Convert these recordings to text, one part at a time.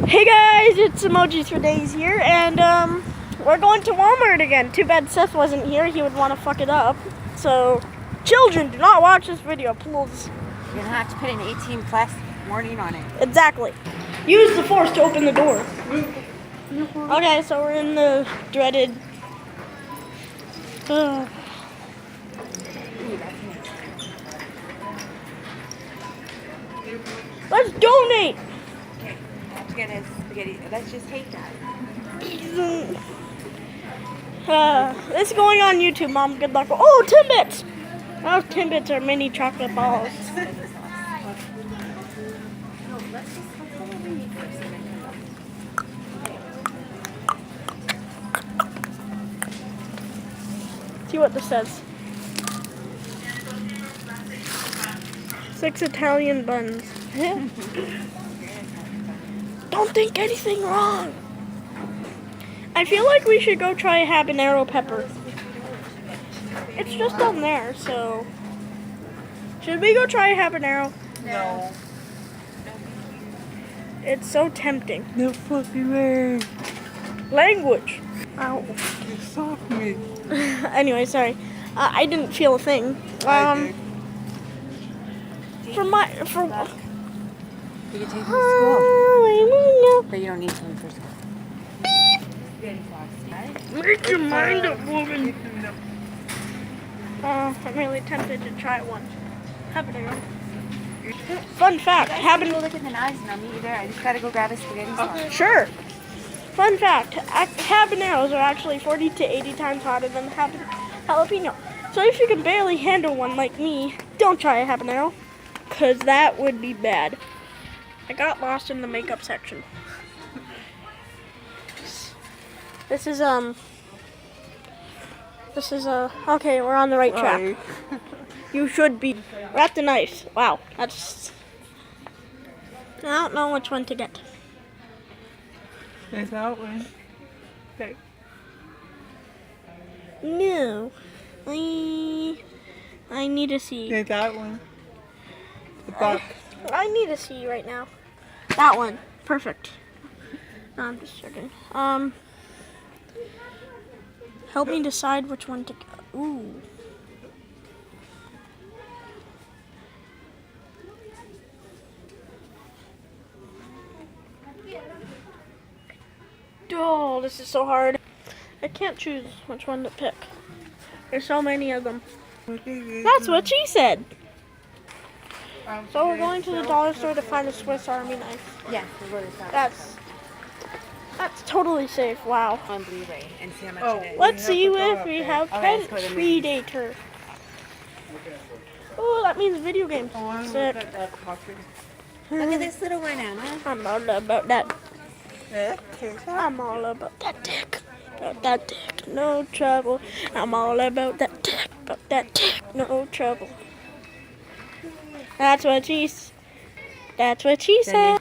Hey guys, it's Emoji for Days here, and we're going to Walmart again. Too bad Seth wasn't here, he would want to fuck it up. So, children, do not watch this video, please. You're gonna have to put an 18 plus warning on it. Exactly. Use the force to open the door. Okay, so we're in the dreaded... Let's donate! Okay, let's get a spaghetti. Let's just take that. It's going on YouTube, Mom. Good luck. Oh, Timbits! Those Timbits are mini chocolate balls. See what this says. 6 Italian buns. Don't think anything wrong. I feel like we should go try habanero pepper. It's just down there, so... Should we go try habanero? No. It's so tempting. No fucking way. Language. Ow. You socked me. Anyway, sorry. I didn't feel a thing. I For... You can take them to school. But you don't need them for school. Make your mind up, woman. I'm really tempted to try one. Habanero. Fun fact, Go look at the knives and I'll meet you there. I just gotta go grab a spaghetti sauce. Sure. Fun fact, habaneros are actually 40 to 80 times hotter than jalapeno. So if you can barely handle one like me, don't try a habanero, because that would be bad. I got lost in the makeup section. This is okay, we're on the right track. You should be. We're at the knife. Wow, that's... I don't know which one to get. There's that one. Okay. No. I need to see. There's that one. The buck. I need to see right now. That one. Perfect. No, I'm just joking. Help me decide which one to get. Ooh. Oh, this is so hard. I can't choose which one to pick. There's so many of them. That's what she said. So we're going to the dollar store to find a Swiss Army knife. Yeah, we'll go to that. That's totally safe. Wow. On Blu-ray and see how much it is. Let's see if we have Okay, Pet let's go to the movies. Predator. Oh, that means video games. Sick. Look at this little one, Anna. I'm all about that. I'm all about that dick. About that dick, no trouble. I'm all about that dick. About that dick, no trouble. That's what she said.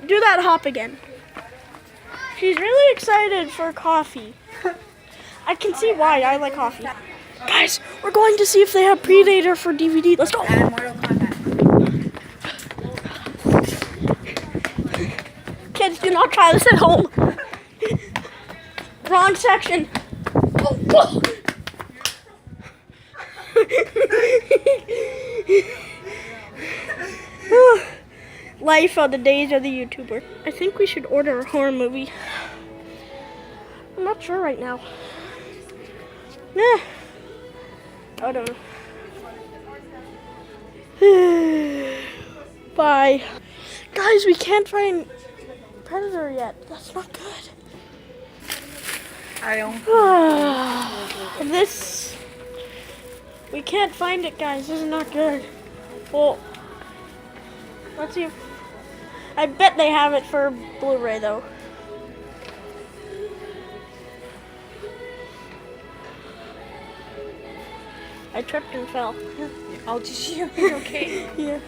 Do that hop again. She's really excited for coffee. I can see why. I like coffee. Guys, we're going to see if they have Predator for DVD. Let's go. And Mortal Kombat. Kids, do not try this at home. Wrong section. Life of the days of the YouTuber. I think we should order a horror movie. I'm not sure right now. I don't know. Bye. Guys, we can't find Predator yet. That's not good. I don't. We can't find it, guys. This is not good. Well, let's see if... I bet they have it for Blu-ray, though. I tripped and fell. Oh, just you. Okay. Yeah.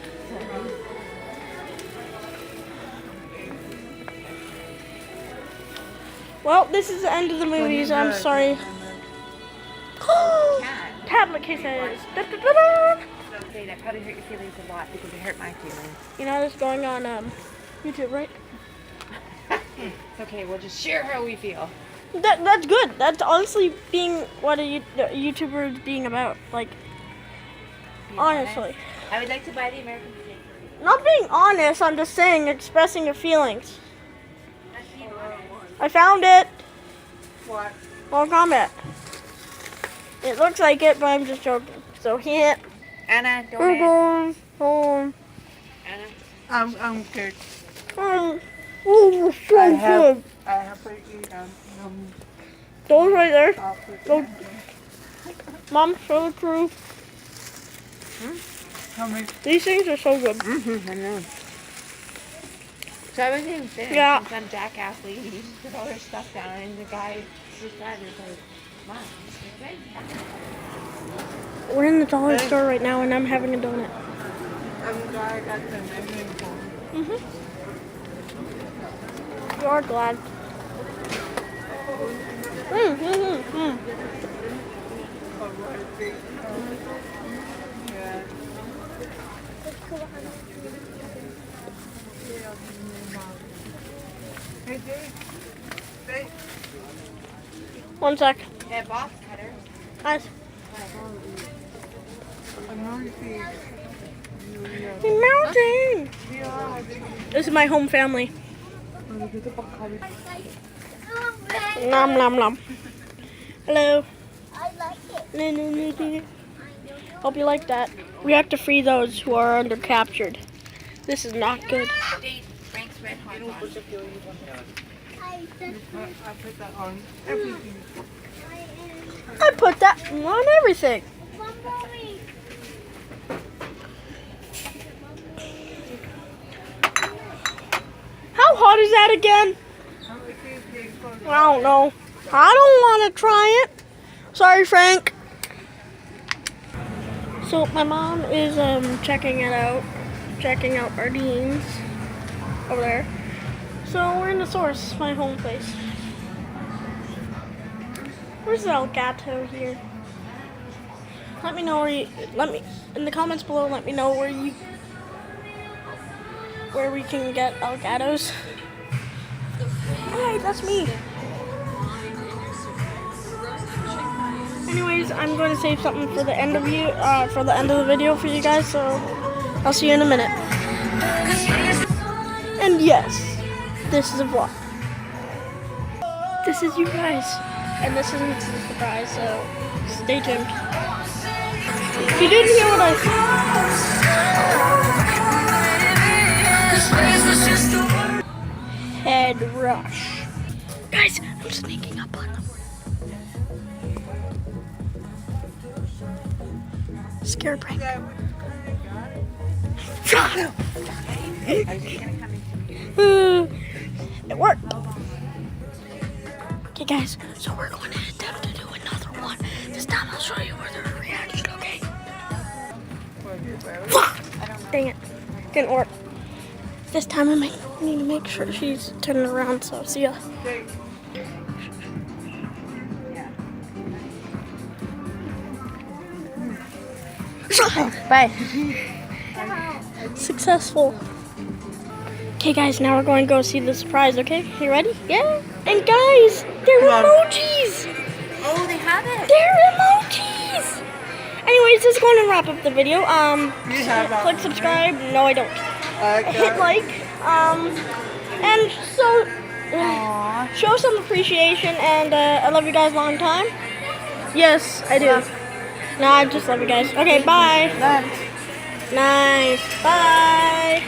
Well, this is the end of the movies. I'm sorry. Tablet cases. Da, da, da, da. say that probably hurt your feelings a lot because it hurt my feelings. You know this is going on YouTube, right? It's okay. We'll just share how we feel. That's good. That's honestly being what a YouTuber is being about. Like, honestly. I would like to buy the American steak. Not being honest, I'm just saying, expressing your feelings. I found it. What? Won't comment. It looks like it, but I'm just joking. So can't. Anna, We're don't going home. Anna. I'm good. Oh, so I good. have to eat Those right there. chocolate. Go. Mom, show the crew. How many? These things are so good. I know. So I wasn't even finished. Yeah. And some jackass lady just put all her stuff down, and the guy beside her was like, "Mom, it's good." We're in the dollar store right now, and I'm having a donut. I'm glad I got the measuring phone. You are glad. Yeah. Hey, Dave. Dave. One sec. That box cutter. Guys, I'm going to see. we're melting. This is my home family. Nom nom nom. Hello. I like it. No, no, no, no. Hope you like that. We have to free those who are under captured. This is not good. Dave, Frank's red hot dog. I put that on everything. I put that on everything. How hot is that again? I don't know. I don't want to try it. Sorry, Frank. So my mom is checking out our beans over there. So we're in the source, my home place. Where's the El Gato here? Let me know in the comments below. Let me know where we can get El Gatos. Hey, that's me. Anyways, I'm going to save something for the end of the video for you guys. So I'll see you in a minute. And yes, this is a vlog. This is you guys, and this isn't a surprise. So stay tuned. If you didn't hear what I said, head rush. Guys, I'm sneaking up on them. Scared prank. It worked. Okay, guys, so we're going to attempt to do another one. This time I'll show you where the reaction, okay? Dang it. Didn't work. This time I need to make sure she's turning around, so see ya. Bye. Successful. Okay, guys, now we're going to go see the surprise, okay? You ready? Yeah. And guys, they're emojis. Oh, they have it. They're emojis. Anyways, this is going to wrap up the video. Click subscribe. No, I don't. Hit like. And so show some appreciation. And I love you guys long time. Yes, I do. No, I just love you guys. Okay, bye. Nice. Bye.